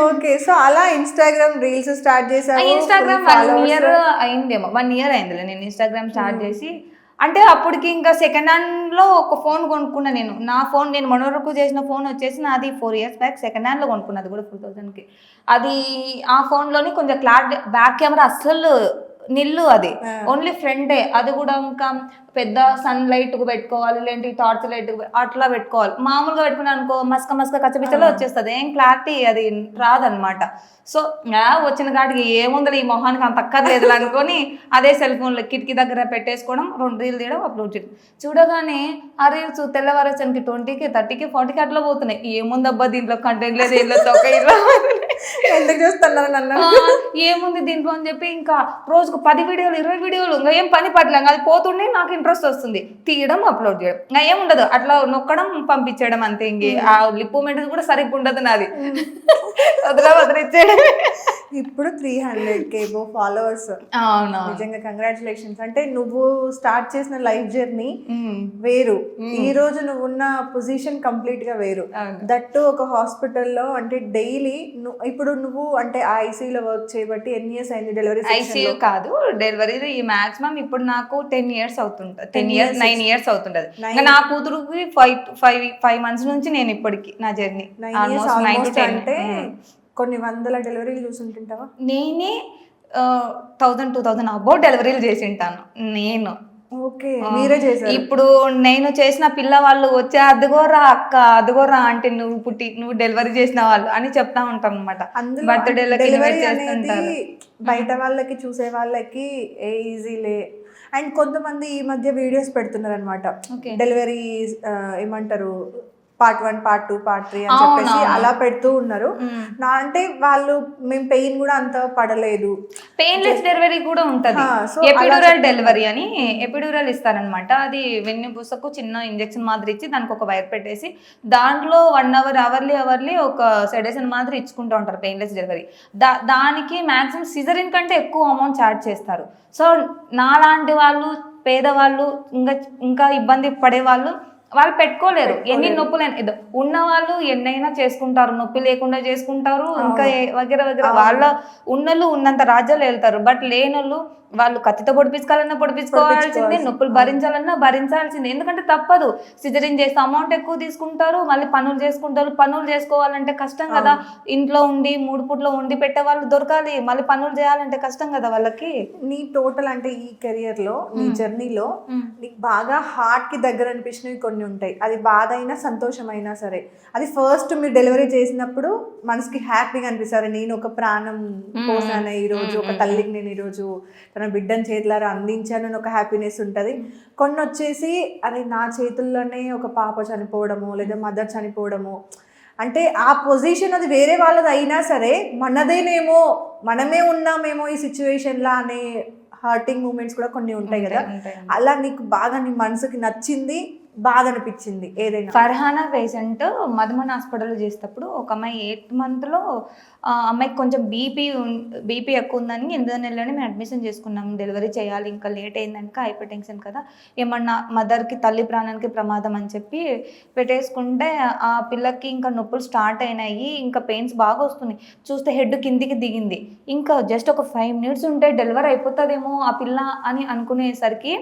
Okay. So, అలా Instagram reels start చేసావు. Instagram full 1 followers. Year అయిందేమో. 1 ఇయర్ అయిందిలే నేను ఇన్‌స్టాగ్రామ్ స్టార్ట్ చేసి. అంటే అప్పటికి ఇంకా సెకండ్ హ్యాండ్‌లో ఒక ఫోన్ కొనుక్కున్నా నేను. నా ఫోన్ నేను మొన్నటి వరకు చేసిన ఫోన్ వచ్చేసి నాది 4 ఇయర్స్ బ్యాక్ సెకండ్ హ్యాండ్‌లో కొనుక్కున్నా. అది కూడా 4000కి. అది ఆ ఫోన్‌లోని కొంచెం క్లారిటీ బ్యాక్ కెమెరా అస్సలు నిల్లు అది. ఆ! ఓన్లీ ఫ్రంటే. అది కూడా ఇంకా పెద్ద సన్ లైట్‌కి పెట్టుకోవాలి. లేదంటే టార్చ్ లైట్‌కి అట్లా పెట్టుకోవాలి. మామూలుగా పెట్టుకున్నాననుకో మసక కచ్చపిచ్చలో ఆ! వచ్చేస్తది. ఏం క్లారిటీ అది రాదనమాట. సో, వచ్చిన కాడికి ఏముందిలే ఈ మొహానికి అంత అక్కర్లేదులే అనుకోని అదే సెల్ ఫోన్‌లో కిటికీ దగ్గర పెట్టేసుకోవడం, 2 రీల్ తీయడం, అప్‌లోడ్ చేయడం. చూడగానే ఆ రీల్స్ తెల్లవారేసరికి 20కి, 30కి, 40కి అట్లా పోతున్నాయి. ఏముందబ్బా దీంట్లో కంటెంట్ లేదు, ఏం లేదు, ఒక ఇలా ఎందుకు చూస్తున్నారు నన్ను? ఏముంది దీంట్లో అని చెప్పి ఇంకా రోజుకు 10 వీడియోలు, 20 వీడియోలు ఇంకా ఏం పని పట్లేదు. అది పోతుండే నాకు ఇంట్రెస్ట్ వస్తుంది. తీయడం, అప్‌లోడ్ చేయడం. ఇంకా ఏముండదు. అట్లా నొక్కడం, పంపించేయడం అంతే. ఇంకే ఆ లిప్ మూమెంట్ కూడా సరిగ్గా ఉండదు నాది. వదిలిచ్చేయడమే. ఇప్పుడు 300K అబోవ్ ఫాలోవర్స్. అవునవును. నిజంగా కంగ్రాచ్యులేషన్స్. అంటే నువ్వు స్టార్ట్ చేసిన లైఫ్ జర్నీ హ్మ్. వేరు. ఈ రోజు నువ్వున్న పొజిషన్ కంప్లీట్‌గా వేరు. అవును. దట్టు ఒక హాస్పిటల్‌లో అంటే డైలీ ఇప్పుడు నువ్వు అంటే ఆ ఐసీయూలో వర్క్ చేయబట్టి ఎన్ని ఇయర్స్ అయింది డెలివరీ ఐసీయూ సెక్షన్‌లో? కాదు. డెలివరీది మాక్సిమం ఇప్పుడు నాకు 10 ఇయర్స్ అవుతుంటది. 10 ఇయర్స్ 9 ఇయర్స్ అవుతుంటది. 9 ఇంకా నా కూతురుకి 5 మంత్స్ నుంచి నేను ఇప్పటికి నా journey. 9 years almost 9 to almost 10. అంటే కొన్ని వందల డెలివరీలు చూసుంటుంటావా? నేనే 1000, 2000 అబోవ్ డెలివరీలు చేసింటాను నేను. ఓకే. మీరే చేశారు. ఇప్పుడు నేను చేసిన పిల్లవాళ్ళు వచ్చి "అదిగోరా అక్క, అదిగోరా ఆంటీ నువ్వు డెలివరీ చేసిన వాళ్ళు" అని చెప్తా ఉంటారనమాట. అందులో బర్త్‌డేలకి డెలివరీ ఇన్వైట్ అనేది చేస్తుంటారు. బయట వాళ్ళకి చూసే వాళ్ళకి ఈజీలే. అండ్ కొంతమంది ఈ మధ్య వీడియోస్ పెడుతున్నారనమాట. ఓకే. డెలివరీ ఏమంటారు, పార్ట్ 1, పార్ట్ 2, పార్ట్ 3 అని చెప్పేసి అవునవును. అలా పెడుతూ ఉన్నారు. అంటే వాళ్ళు మేము పెయిన్ కూడా అంత పడలేదు. పెయిన్‌లెస్ డెలివరీ కూడా ఉంటది. సో అలా ఎపిడ్యూరల్ చెప్తున్నారు. డెలివరీ అని ఎపిడ్యూరల్ ఇస్తారనమాట. అది వెన్నుపూసకు చిన్న ఇంజెక్షన్ మాదిరి ఇచ్చి దానికి ఒక వైర్ పెట్టేసి దాంట్లో 1 అవర్ అవర్లీ ఒక సెడేషన్ మాదిరి ఇచ్చుకుంటూ ఉంటారు పెయిన్‌లెస్ డెలివరీ. దానికి మాక్సిమం సిజరిన్ కంటే ఎక్కువ అమౌంట్ చార్జ్ చేస్తారు. సో, నాలాంటి వాళ్ళు, పేదవాళ్ళు, ఇంకా ఇబ్బంది పడేవాళ్ళు వాళ్ళు పెట్టుకోలేరు. ఎన్ని నొప్పులైనా ఉన్నవాళ్ళు ఎన్నైనా చేసుకుంటారు. నొప్పి లేకుండా చేసుకుంటారు. ఇంకా వగైరా వాళ్ళ ఉన్నోళ్ళు ఉన్నంత రాజ్యాలు వెళ్తారు. బట్ లేనోళ్ళు వాళ్ళు కత్తితో పొడిపించుకోవాలన్నా పొడిపించుకోవాల్సిందే, నొప్పులు భరించాలన్నా భరించాల్సిందే. ఎందుకంటే తప్పదు. సిజరిన్ చేస్తే అమౌంట్ ఎక్కువ తీసుకుంటారు. మళ్ళీ పనులు చేసుకుంటారు. పనులు చేసుకోవాలంటే కష్టం కదా. ఇంట్లో ఉండి 3 పూట్ల వండి పెట్టే వాళ్ళు దొరకాలి. మళ్ళీ పనులు చేయాలంటే కష్టం కదా వాళ్ళకి. నీ టోటల్ అంటే ఈ కెరియర్‌లో నీ జర్నీలో నీకు బాగా హార్ట్‌కి దగ్గర అనిపించినవి కొన్ని ఉంటాయి. అది బాధ అయినా సంతోషమైనా సరే. అది ఫస్ట్ మీరు డెలివరీ చేసినప్పుడు మనసుకి హ్యాపీగా అనిపిస్తారు. నేను ఒక ప్రాణం పోసాను ఈరోజు, ఒక తల్లికి నేను ఈరోజు తన బిడ్డను చేతులారా అందించానని ఒక హ్యాపీనెస్ ఉంటుంది. కొన్ని వచ్చేసి అరే నా చేతుల్లోనే ఒక పాప చనిపోవడము లేదా మదర్ చనిపోవడము, అంటే ఆ పొజిషన్ అది వేరే వాళ్ళది అయినా సరే మనదేనేమో, మనమే ఉన్నామేమో ఈ సిచ్యువేషన్లో అనే హర్టింగ్ మూమెంట్స్ కూడా కొన్ని ఉంటాయి కదా. అలా నీకు బాగా నీ మనసుకి నచ్చింది, బాగా అనిపించింది ఏదైనా? ఫర్హానా పేషెంట్ మధుమన్ హాస్పిటల్లో చేసేటప్పుడు ఒక అమ్మాయి 8 మంత్‌లో అమ్మాయికి కొంచెం బీపీ ఎక్కువ ఉందని 8వ నెలలోనే మేము అడ్మిషన్ చేసుకున్నాం. డెలివరీ చేయాలి, ఇంకా లేట్ అయిందనుక హైపర్ టెన్షన్ కదా, ఏమన్నా మదర్‌కి తల్లి ప్రాణానికి ప్రమాదం అని చెప్పి పెట్టేసుకుంటే ఆ పిల్లకి ఇంకా నొప్పులు స్టార్ట్ అయినాయి. ఇంకా పెయిన్స్ బాగా వస్తున్నాయి. చూస్తే హెడ్ కిందికి దిగింది. ఇంకా జస్ట్ ఒక 5 మినిట్స్ ఉంటే డెలివరీ అయిపోతుందేమో ఆ పిల్ల అని అనుకునేసరికి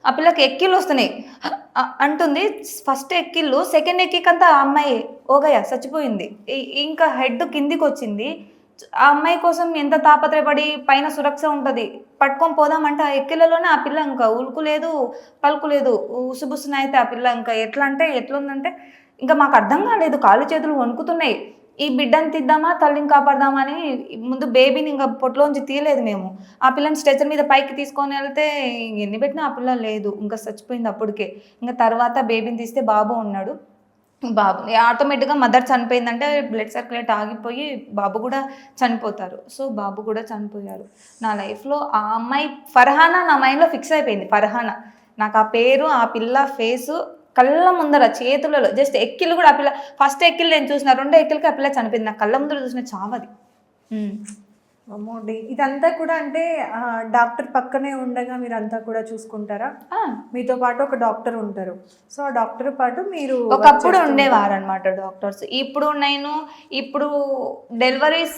ఆ పిల్లకి ఎక్కిళ్ళు వస్తున్నాయి అంటుంది. ఫస్ట్ ఎక్కిళ్ళు, సెకండ్ ఎక్కికంతా ఆ అమ్మాయి ఓగయ్య చచ్చిపోయింది. ఇంకా హెడ్ కిందికి వచ్చింది. ఆ అమ్మాయి కోసం ఎంత తాపత్రయపడి పైన సురక్ష ఉంటుంది పట్టుకొని పోదామంటే ఆ ఎక్కిళ్ళలోనే ఆ పిల్ల ఇంకా ఉలుకు లేదు, పలుకు లేదు. ఉసుబుసున అయితే ఆ పిల్ల ఇంకా ఎట్లుందంటే ఇంకా మాకు అర్థం కాలేదు. కాళ్ళు చేతులు వణుకుతున్నాయి. ఈ బిడ్డని తీద్దామా, తల్లిని కాపాడదామా అని ముందు బేబీని ఇంకా పొట్టులోంచి తీయలేదు మేము. ఆ పిల్లని స్ట్రెచర్ మీద పైకి తీసుకొని వెళ్తే ఎన్ని పెట్టినా ఆ పిల్ల లేదు, ఇంకా చచ్చిపోయింది అప్పటికే. ఇంకా తర్వాత బేబీని తీస్తే బాబు ఉన్నాడు. బాబు ఆటోమేటిక్‌గా మదర్ చనిపోయిందంటే బ్లడ్ సర్క్యులేట్ ఆగిపోయి బాబు కూడా చనిపోతారు. సో, బాబు కూడా చనిపోయారు. నా లైఫ్‌లో ఆ అమ్మాయి ఫర్హానా నా మైండ్‌లో ఫిక్స్ అయిపోయింది. ఫర్హానా నాకు ఆ పేరు, ఆ పిల్ల ఫేసు కళ్ళ ముందర చేతులలో జస్ట్ ఎక్కిళ్ళు కూడా ఆ పిల్ల ఫస్ట్ ఎక్కిళ్ళు నేను చూసిన, రెండో ఎక్కిళ్ళకి ఆ పిల్ల చనిపోయింది. నా కళ్ళ ముందర చూసిన చావది. అమ్మోడి ఇదంతా కూడా అంటే డాక్టర్ పక్కనే ఉండగా మీరు అంతా కూడా చూసుకుంటారా? మీతో పాటు ఒక డాక్టర్ ఉంటారు, సో ఆ డాక్టర్ పాటు మీరు ఒకప్పుడు ఉండేవారు అనమాట డాక్టర్స్. ఇప్పుడు డెలివరీస్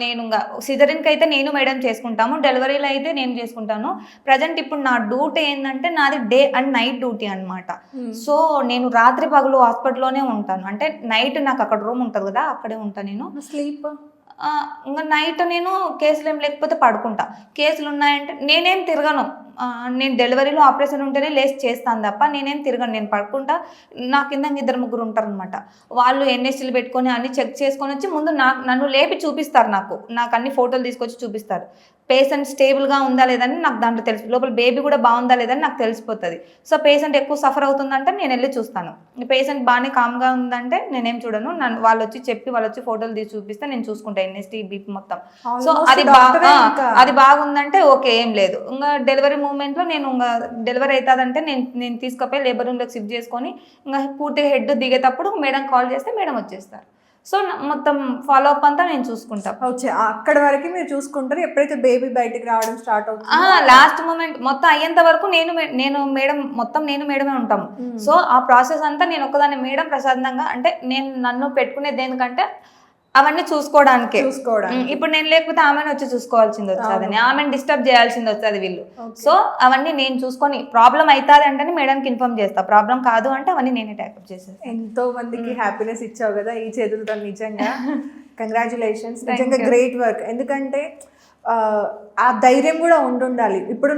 నేను సిజరిన్కి అయితే నేను మేడం చేసుకుంటాము, డెలివరీలో అయితే నేను చేసుకుంటాను. ప్రజెంట్ ఇప్పుడు నా డ్యూటీ ఏంటంటే నాది డే అండ్ నైట్ డ్యూటీ అనమాట. సో నేను రాత్రి పగలు హాస్పిటల్లోనే ఉంటాను. అంటే నైట్ నాకు అక్కడ రూమ్ ఉంటుంది కదా, అక్కడే ఉంటాను నేను. స్లీప్ ఇంకా నైట్ నేను కేసులు ఏం లేకపోతే పడుకుంటా. కేసులు ఉన్నాయంటే నేనేం తిరగను. నేను డెలివరీలో ఆపరేషన్ ఉంటేనే లేచి చేస్తాను తప్ప నేనేం తిరగను, నేను పడుకుంటా. నా కింద 2-3 ఉంటారు అనమాట. వాళ్ళు ఎన్ఎస్టీలు పెట్టుకొని అన్ని చెక్ చేసుకొని వచ్చి ముందు నన్ను లేపి చూపిస్తారు. నాకు అన్ని ఫోటోలు తీసుకొచ్చి చూపిస్తారు. పేషెంట్ స్టేబుల్గా ఉందా లేదని నాకు దాంట్లో తెలుసు, లోపల బేబీ కూడా బాగుందా లేదని నాకు తెలిసిపోతుంది. సో పేషెంట్ ఎక్కువ సఫర్ అవుతుందంటే నేను వెళ్ళి చూస్తాను. పేషెంట్ బాగానే కామ్గా ఉందంటే నేనేం చూడను, వాళ్ళు వచ్చి ఫోటోలు తీసి చూపిస్తే నేను చూసుకుంటాను ఎన్ఎస్టీ బీపీ మొత్తం. సో అది బాగుందంటే ఓకే, ఏం లేదు. ఇంకా డెలివరీ మూమెంట్లో నేను ఇంకా డెలివరీ అవుతుందంటే నేను తీసుకుపోయి లేబర్ రూమ్లోకి షిఫ్ట్ చేసుకొని ఇంకా పూర్తిగా హెడ్ దిగేటప్పుడు మేడం కాల్ చేస్తే మేడం వచ్చేస్తారు. సో మొత్తం ఫాలో అప్ అంతా నేను చూసుకుంటాను. వచ్చే అక్కడ వరకు మీరు చూసుకుంటారు. ఎప్పుడైతే బేబీ బయటికి రావడం స్టార్ట్ అవుతుంది, లాస్ట్ మూమెంట్ మొత్తం అయ్యేంత వరకు నేను మేడం మేడమే ఉంటాము. సో ఆ ప్రాసెస్ అంతా నేను ఒక్కదాన్ని మేడం ప్రశాంతంగా, అంటే నేను నన్ను పెట్టుకునేది దేనికంటే అవన్నీ చూసుకోవడానికి. ఇప్పుడు నేను లేకపోతే ఆమెను వచ్చి చూసుకోవాల్సింది వచ్చేది, ఆమెను డిస్టర్బ్ చేయాల్సింది వచ్చేది వీళ్ళు. సో అవన్నీ నేను చూసుకొని ప్రాబ్లం అవుతుంది అంటే మేడంకి ఇన్ఫార్మ్ చేస్తా, ప్రాబ్లం కాదు అంటే అవన్నీ నేనే ట్యాకప్ చేసేది. ఎంతో మందికి హ్యాపీనెస్ ఇచ్చావు కదా ఈ చేతులతో, నిజంగా కంగ్రాచులేషన్స్, నిజంగా గ్రేట్ వర్క్. ఎందుకంటే ఆ ధైర్యం కూడా ఉండాలి. ఇప్పుడు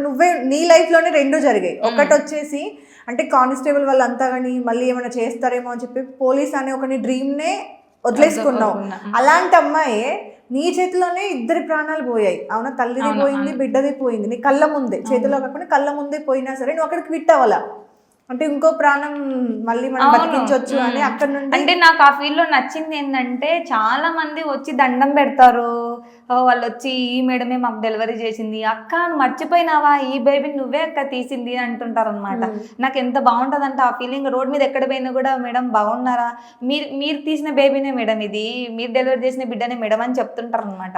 నీ లైఫ్లోనే 2 జరిగాయి. ఒకటి వచ్చేసి అంటే కానిస్టేబుల్ వాళ్ళంతా కానీ మళ్ళీ ఏమైనా చేస్తారేమో అని చెప్పి పోలీస్ అనే ఒక నీ డ్రీమ్నే వదిలేసుకున్నావు. అలాంటి అమ్మాయి నీ చేతిలోనే 2 ప్రాణాలు పోయాయి. అవునా, తల్లిది పోయింది, బిడ్డది పోయింది, నీ కళ్ళ ముందే, చేతిలో కాకుండా కళ్ళ ముందే పోయినా సరే నువ్వు అక్కడికి క్విట్ అవ్వాలా, అంటే ఇంకో ప్రాణం మళ్ళీ మనం బతికించవచ్చు అని అక్కడ నుండి. అంటే నాకు ఆ ఫీల్డ్ లో నచ్చింది ఏంటంటే చాలా మంది వచ్చి దండం పెడతారు, వాళ్ళు వచ్చి ఈ మేడమే మాకు డెలివరీ చేసింది, అక్క మర్చిపోయినావా ఈ బేబీని నువ్వే అక్క తీసింది అంటుంటారు అనమాట. నాకు ఎంత బాగుంటుంది అంటే ఆ ఫీలింగ్. రోడ్ మీద ఎక్కడ పోయినా కూడా మేడం బాగున్నారా, మీరు తీసిన బేబీనే మేడం, ఇది మీరు డెలివరీ చేసిన బిడ్డనే మేడం అని చెప్తుంటారు అనమాట.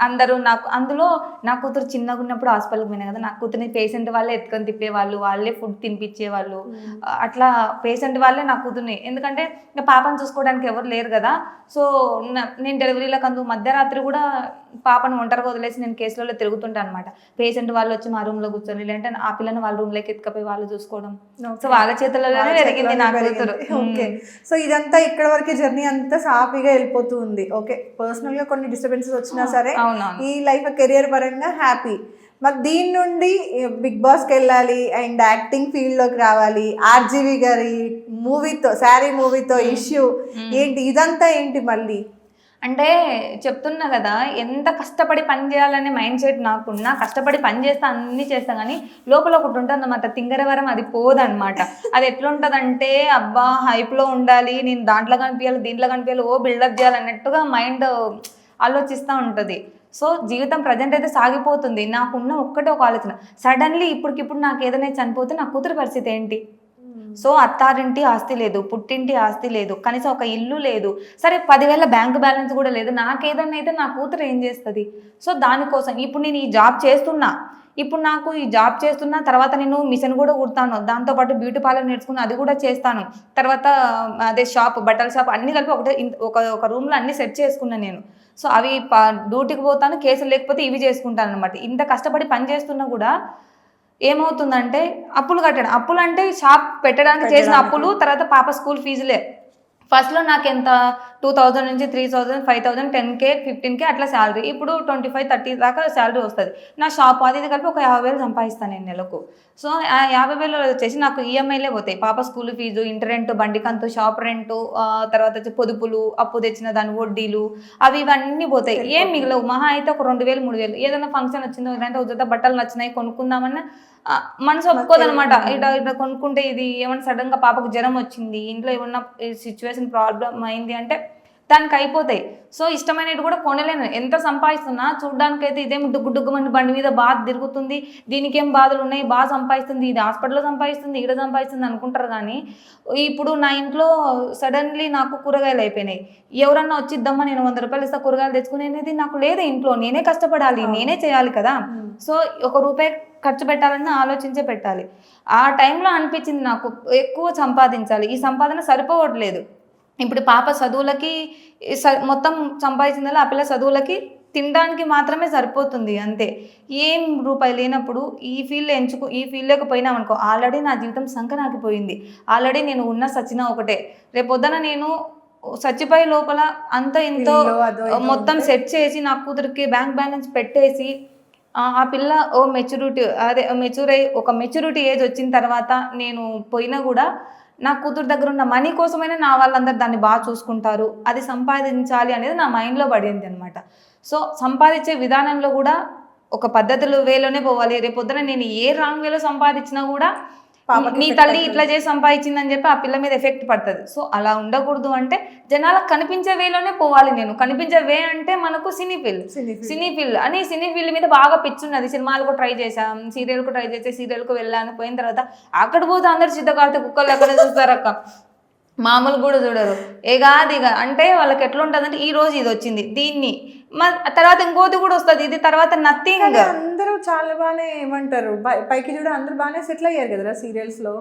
అందరూ అందులో నా కూతురు చిన్నగా ఉన్నప్పుడు హాస్పిటల్కి పోయినా కదా, నా కూతురుని పేషెంట్ వాళ్ళే ఎత్తుకొని తిప్పేవాళ్ళు, వాళ్ళే ఫుడ్ తినిపించేవాళ్ళు. అట్లా పేషెంట్ వాళ్ళే నా కూతుర్ని, ఎందుకంటే ఇంకా పాపను చూసుకోవడానికి ఎవరు లేరు కదా. సో నేను డెలివరీలకు మధ్యరాత్రి కూడా పాపను ఒంటరిగా వదిలేసి నేను కేసులలో తిరుగుతుంటాను అనమాట. పేషెంట్ వాళ్ళు వచ్చి మా రూమ్ లో కూర్చొని, లేదంటే ఆ పిల్లని వాళ్ళ రూమ్ లోకి ఎత్తుకపోయి వాళ్ళు చూసుకోవడం. సో వాళ్ళ చేతులలోనే పెరిగింది నా కూతురు. సో ఇదంతా ఇక్కడ వరకే జర్నీ అంతా సాఫీగా వెళ్ళిపోతూ ఉంది. ఓకే, పర్సనల్ గా కొన్ని డిస్టర్బెన్సెస్ వచ్చినా సరే ఈ లైఫ్ కెరియర్ పరంగా హ్యాపీ. మరి దీని నుండి బిగ్ బాస్కి వెళ్ళాలి అండ్ యాక్టింగ్ ఫీల్డ్లోకి రావాలి, ఆర్జీవి గారి మూవీతో, శారీ మూవీతో ఇష్యూ ఏంటి, ఇదంతా ఏంటి మళ్ళీ? అంటే చెప్తున్నా కదా, ఎంత కష్టపడి పని చేయాలనే మైండ్ సెట్ నాకున్నా, కష్టపడి పని చేస్తా అన్నీ చేస్తా, కానీ లోపల ఒకటి ఉంటుంది అన్నమాట, తింగరవరం, అది పోదన్నమాట. అది ఎట్లుంటుందంటే అబ్బా హైప్లో ఉండాలి, నేను దాంట్లో కనిపించాలి దీంట్లో కనిపించాలి, ఓ బిల్డప్ చేయాలి అన్నట్టుగా మైండ్ ఆలోచిస్తూ ఉంటుంది. సో జీవితం ప్రజెంట్ అయితే సాగిపోతుంది. నాకున్న ఒక్కటే ఒక ఆలోచన, సడన్లీ ఇప్పటికిప్పుడు నాకు ఏదైనా చనిపోతే నా కూతురు పరిస్థితి ఏంటి? సో అత్తారింటి ఆస్తి లేదు, పుట్టింటి ఆస్తి లేదు, కనీసం ఒక ఇల్లు లేదు, సరే 10,000 బ్యాంక్ బ్యాలెన్స్ కూడా లేదు, నాకేదన్నా అయితే నా కూతురు ఏం చేస్తుంది? సో దానికోసం ఇప్పుడు నేను ఈ జాబ్ చేస్తున్నా, తర్వాత నేను మిషన్ కూడా కుడతాను, దాంతోపాటు బ్యూటీ పార్లర్ నేర్చుకుని అది కూడా చేస్తాను, తర్వాత అదే షాప్, బట్టల షాప్ అన్నీ కలిపి ఒక రూమ్లో అన్నీ సెట్ చేసుకున్నాను నేను. సో అవి డ్యూటీకి పోతాను, కేసులు లేకపోతే ఇవి చేసుకుంటాను అనమాట. ఇంత కష్టపడి పని చేస్తున్నా కూడా ఏమవుతుందంటే అప్పులు కట్టడం. అప్పులు అంటే షాప్ పెట్టడానికి చేసిన అప్పులు, తర్వాత పాప స్కూల్ ఫీజులే. ఫస్ట్లో నాకు ఎంత 2,000 నుంచి 3,000, 5,000, 10K, 15K అట్లా శాలరీ. ఇప్పుడు 25-30 దాకా శాలరీ వస్తుంది. నా షాప్ అది కలిపి ఒక 50,000 సంపాదిస్తాను నేను నెలకు. సో ఆ 50,000 వచ్చేసి నాకు ఈఎంఐలే పోతాయి. పాప స్కూల్ ఫీజు, ఇంటి రెంట్, బండి కంతు, షాప్ రెంటు, తర్వాత వచ్చి పొదుపులు, అప్పు తెచ్చిన దాని వడ్డీలు, అవి ఇవన్నీ పోతాయి. ఏం మిగలవు, మహా అయితే ఒక 2,000, 3,000. ఏదైనా ఫంక్షన్ వచ్చిందో, లేదంటే ఉచిత బట్టలు నచ్చినాయి కొనుక్కుందామన్నా మనసు ఒప్పుకోదనమాట. ఇట్లా కొనుక్కుంటే ఇది ఏమన్నా సడన్గా పాపకు జ్వరం వచ్చింది, ఇంట్లో ఏమన్నా సిచ్యువేషన్ ప్రాబ్లం అయింది అంటే దానికి అయిపోతాయి. సో ఇష్టమైనవి కూడా కొనలేను. ఎంత సంపాదిస్తున్నా చూడ్డానికైతే ఇదేమి డుగ్గు డుగ్గుమని బండి మీద బాగా తిరుగుతుంది, దీనికి ఏం బాధలు ఉన్నాయి, బాగా సంపాదిస్తుంది, ఇది హాస్పిటల్లో సంపాదిస్తుంది, ఇక్కడ సంపాదిస్తుంది అనుకుంటారు. కానీ ఇప్పుడు నా ఇంట్లో సడన్లీ నాకు కూరగాయలు అయిపోయినాయి, ఎవరన్నా వచ్చిద్దామా నేను 100 రూపాయలు ఇస్తా కూరగాయలు తెచ్చుకునేది నాకు లేదు. ఇంట్లో నేనే కష్టపడాలి, నేనే చేయాలి కదా. సో 1 రూపాయి ఖర్చు పెట్టాలని ఆలోచించే పెట్టాలి. ఆ టైంలో అనిపించింది నాకు ఎక్కువ సంపాదించాలి, ఈ సంపాదన సరిపోవట్లేదు. ఇప్పుడు పాప చదువులకి మొత్తం సంపాదించిందల్లా ఆ పిల్ల చదువులకి తినడానికి మాత్రమే సరిపోతుంది అంతే. ఏం రూపాయి లేనప్పుడు ఈ ఫీల్డ్లోకి పోయినామనుకో, ఆల్రెడీ నా జీవితం సంకనాకిపోయింది. ఆల్రెడీ నేను ఉన్న సచిన ఒకటే, రేపొద్దున నేను చచ్చిపోయే లోపల అంత ఇంతో మొత్తం సెట్ చేసి నా కూతురికి బ్యాంక్ బ్యాలెన్స్ పెట్టేసి ఆ పిల్ల ఒక మెచ్యూరిటీ ఏజ్ వచ్చిన తర్వాత నేను పోయినా కూడా నా కూతురు దగ్గర ఉన్న మనీ కోసమైనా నా వాళ్ళందరూ దాన్ని బాగా చూసుకుంటారు, అది సంపాదించాలి అనేది నా మైండ్లో పడింది అనమాట. సో సంపాదించే విధానంలో కూడా ఒక పద్ధతులు వేలోనే పోవాలి. రేపొద్దున నేను ఏ రాంగ్ వేలో సంపాదించినా కూడా నీ తల్లి ఇట్లా చేసి సంపాదించిందని చెప్పి ఆ పిల్ల మీద ఎఫెక్ట్ పడుతుంది. సో అలా ఉండకూడదు అంటే జనాలకు కనిపించే వేలోనే పోవాలి. నేను కనిపించే వే అంటే మనకు సినీ ఫీల్డ్ అని, సినీ ఫీల్డ్ మీద బాగా పిచ్చున్నది. సినిమాలకు ట్రై చేశాం, సీరియల్కు ట్రై చేసి సీరియల్కు వెళ్ళాను. పోయిన తర్వాత అక్కడ పోతే అందరు చిత్తకాడితే కుక్కలు ఎక్కడ చూస్తారు అక్క, మామూలు కూడా చూడరు. ఏగాదిగా అంటే వాళ్ళకి ఎట్లా ఉంటుంది అంటే ఈ రోజు ఇది వచ్చింది, దీన్ని తర్వాత ఇంకోటి కూడా వస్తుంది, ఇది తర్వాత నథింగ్. అందరూ చాలా బాగానే ఏమంటారు, పైకి చూడ అందరూ బాగానే సెటిల్ అయ్యారు కదా సీరియల్స్ లో.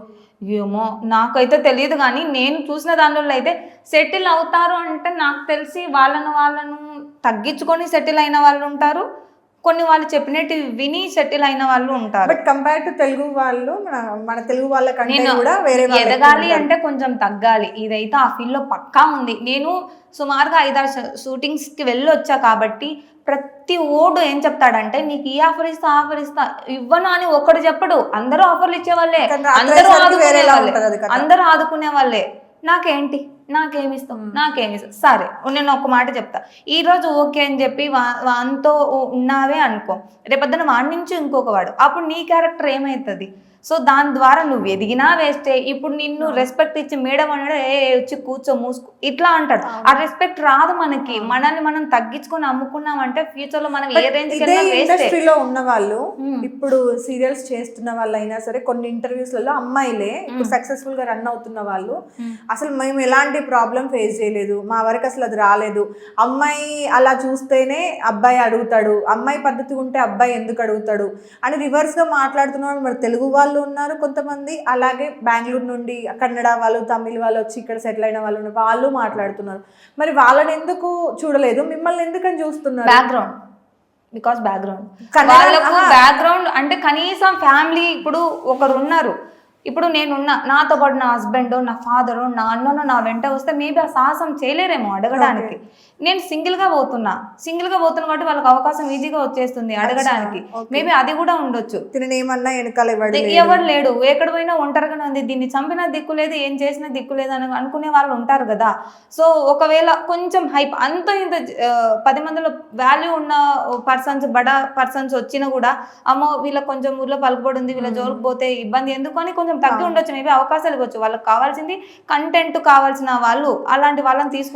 ఏమో నాకైతే తెలియదు, కానీ నేను చూసిన దానిలో అయితే సెటిల్ అవుతారు అంటే నాకు తెలిసి వాళ్ళను తగ్గించుకొని సెటిల్ అయిన వాళ్ళు ఉంటారు, కొన్ని వాళ్ళు చెప్పినట్టు విని సెటిల్ అయిన వాళ్ళు ఉంటారు. బట్ కంపేర్ టు తెలుగు వాళ్ళు, మన తెలుగు వాళ్ళ కంటే కూడా వేరే ఎదగాలి అంటే కొంచెం తగ్గాలి. ఇదైతే ఆ ఫీల్డ్ లో పక్కా ఉంది. నేను సుమారుగా 5-6 షూటింగ్స్కి వెళ్ళి వచ్చా కాబట్టి ప్రతి ఓడు ఏం చెప్తాడంటే నీకు ఈ ఆఫర్ ఇస్తా ఇవ్వను అని ఒకడు చెప్పడు. అందరూ ఆఫర్లు ఇచ్చేవాళ్ళే, అందరూ ఆదుకునే వాళ్ళే. నాకేమిస్తావు సరే నేను ఒక మాట చెప్తా, ఈరోజు ఓకే అని చెప్పి వానితో ఉన్నావే అనుకో, రేపొద్దున వాడి నుంచి ఇంకొక వాడు, అప్పుడు నీ క్యారెక్టర్ ఏమవుతుంది? సో దాని ద్వారా నువ్వు ఎదిగినా వేస్టే. ఇప్పుడు నిన్ను రెస్పెక్ట్ ఇచ్చి మేడం అన్నాడు, వచ్చి కూర్చో మూసుకో ఇట్లా అంటాడు. ఆ రెస్పెక్ట్ రాదు మనకి. మనల్ని మనం తగ్గించుకొని అమ్ముకున్నామంటే ఫ్యూచర్ లో మనం ఏ రేంజ్ ఇండస్ట్రీలో ఉన్న వాళ్ళు, ఇప్పుడు సీరియల్స్ చేస్తున్న వాళ్ళు అయినా సరే, కొన్ని ఇంటర్వ్యూస్లలో అమ్మాయిలే ఇప్పుడు సక్సెస్ఫుల్ గా రన్ అవుతున్న వాళ్ళు, అసలు మేము ఎలాంటి ప్రాబ్లం ఫేస్ చేయలేదు, మా వరకు అసలు అది రాలేదు, అమ్మాయి అలా చూస్తేనే అబ్బాయి అడుగుతాడు, అమ్మాయి పద్ధతి ఉంటే అబ్బాయి ఎందుకు అడుగుతాడు అని రివర్స్ గా మాట్లాడుతున్నారు. మరి తెలుగు వాళ్ళు ఉన్నారు కొంతమంది, అలాగే బెంగళూరు నుండి కన్నడ వాళ్ళు, తమిళ వాళ్ళు వచ్చి ఇక్కడ సెటిల్ అయిన వాళ్ళు ఉన్నారు, వాళ్ళు మాట్లాడుతున్నారు. మరి వాళ్ళని ఎందుకు చూడలేదు, మిమ్మల్ని ఎందుకని చూస్తున్నారు? బ్యాక్గ్రౌండ్ అంటే కనీసం ఫ్యామిలీ, ఇప్పుడు ఒకరు ఉన్నారు, ఇప్పుడు నేనున్నా, నాతో పాటు నా హస్బెండ్, నా ఫాదరు, నా అన్నను నా వెంట వస్తే మేబీ ఆ సాహసం చేయలేరేమో అడగడానికి. నేను సింగిల్గా పోతున్నా కాబట్టి వాళ్ళకి అవకాశం ఈజీగా వచ్చేస్తుంది అడగడానికి. మేబీ అది కూడా ఉండొచ్చు. ఏమన్నా వెనకాల ఎవరు లేడు, ఎక్కడ పోయినా ఒంటరిగానే ఉంది, దీన్ని చంపినా దిక్కు లేదు, ఏం చేసినా దిక్కు లేదు అని అనుకునే వాళ్ళు ఉంటారు కదా. సో ఒకవేళ కొంచెం హైప్ అంత ఇంత 10 మందిలో వాల్యూ ఉన్న పర్సన్స్ వచ్చినా కూడా, అమ్మో వీళ్ళకి కొంచెం ఊర్లో పలుకుబడి ఉంది, వీళ్ళ జోలికి పోతే ఇబ్బంది ఎందుకు అని కొంచెం తగ్గి ఉండొచ్చు. మేబీ అవకాశాలు ఇవ్వచ్చు. వాళ్ళకి కావాల్సింది కంటెంట్, కావాల్సిన వాళ్ళు అలాంటి వాళ్ళని తీసుకుంటారు.